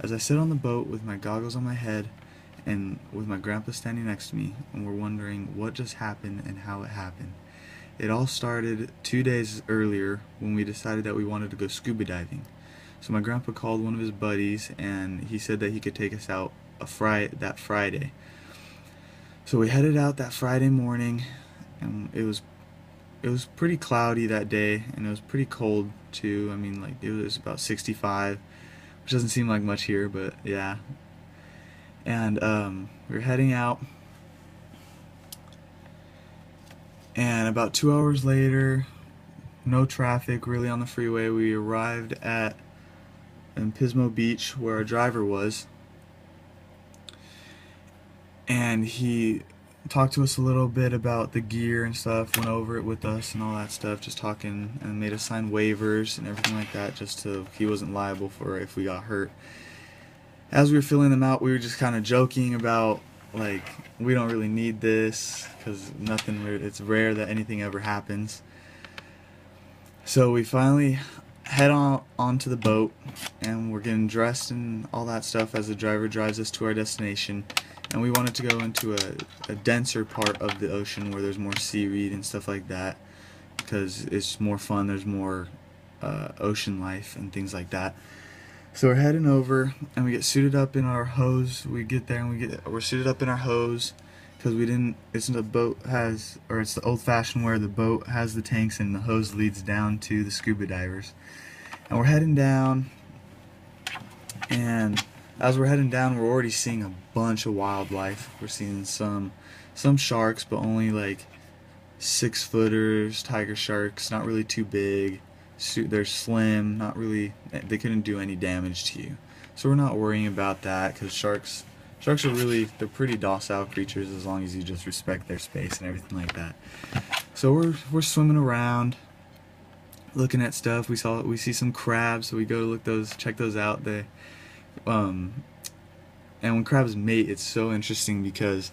as I sit on the boat with my goggles on my head and with my grandpa standing next to me, and we're wondering what just happened and how it happened. It all started 2 days earlier when we decided that we wanted to go scuba diving. So my grandpa called one of his buddies and he said that he could take us out that Friday. So we headed out that Friday morning, and it was pretty cloudy that day, and it was pretty cold too. I mean, like, it was about 65, which doesn't seem like much here, but yeah. And we were heading out, and about 2 hours later, no traffic really on the freeway, we arrived at Pismo Beach where our driver was, and he talked to us a little bit about the gear and stuff, went over it with us and all that stuff, just talking, and made us sign waivers and everything like that, just so he wasn't liable for if we got hurt. As we were filling them out, we were just kind of joking about, like, we don't really need this because it's rare that anything ever happens. So we finally head onto the boat, and we're getting dressed and all that stuff as the driver drives us to our destination. And we wanted to go into a denser part of the ocean where there's more seaweed and stuff like that, because it's more fun. There's more ocean life and things like that. So we're heading over, and we get suited up in our hose. We get there and we're suited up in our hose, because it's the old-fashioned where the boat has the tanks and the hose leads down to the scuba divers. And we're heading down, and as we're heading down, we're already seeing a bunch of wildlife. We're seeing some sharks, but only like 6-footers, tiger sharks, not really too big. They're slim, not really. They couldn't do any damage to you, so we're not worrying about that, because sharks they're pretty docile creatures as long as you just respect their space and everything like that. So we're swimming around, looking at stuff. We see some crabs, so we go to check those out. And when crabs mate, it's so interesting because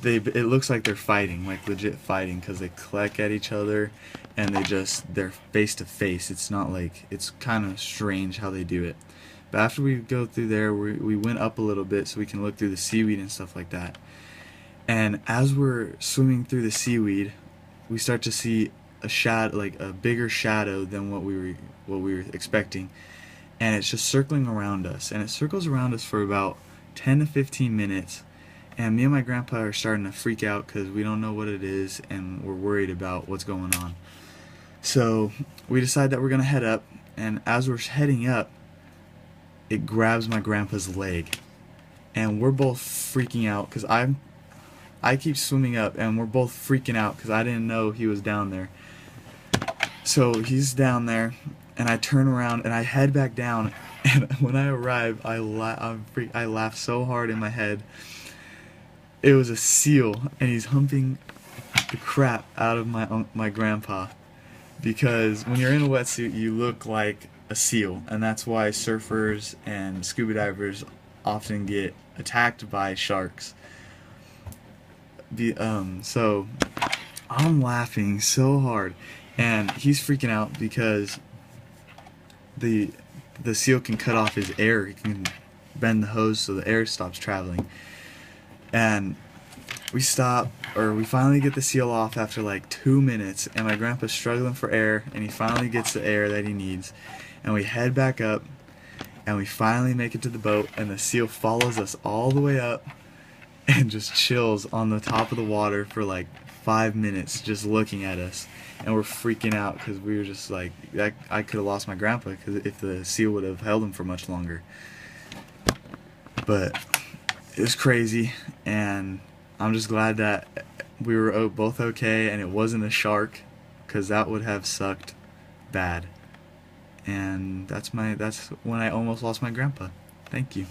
it looks like they're fighting, like legit fighting, because they cluck at each other and they're face to face. It's not like, it's kind of strange how they do it. But after we go through there, we went up a little bit so we can look through the seaweed and stuff like that. And as we're swimming through the seaweed, we start to see a shadow, like a bigger shadow than what we were expecting. And it's just circling around us, and it circles around us for about 10 to 15 minutes, and me and my grandpa are starting to freak out because we don't know what it is, and we're worried about what's going on. So we decide that we're going to head up, and as we're heading up, it grabs my grandpa's leg, and we're both freaking out because I keep swimming up, and we're both freaking out because I didn't know he was down there. So he's down there, and I turn around and I head back down, and when I arrive, I laugh so hard in my head. It was a seal, and he's humping the crap out of my grandpa, because when you're in a wetsuit, you look like a seal, and that's why surfers and scuba divers often get attacked by sharks. So I'm laughing so hard, and he's freaking out because the seal can cut off his air. He can bend the hose so the air stops traveling. And we finally get the seal off after like 2 minutes, and my grandpa's struggling for air, and he finally gets the air that he needs, and we head back up, and we finally make it to the boat, and the seal follows us all the way up and just chills on the top of the water for like 5 minutes just looking at us. And we're freaking out because we were just like, I could have lost my grandpa if the seal would have held him for much longer. But it was crazy, and I'm just glad that we were both okay and it wasn't a shark, because that would have sucked bad. And that's when I almost lost my grandpa. Thank you.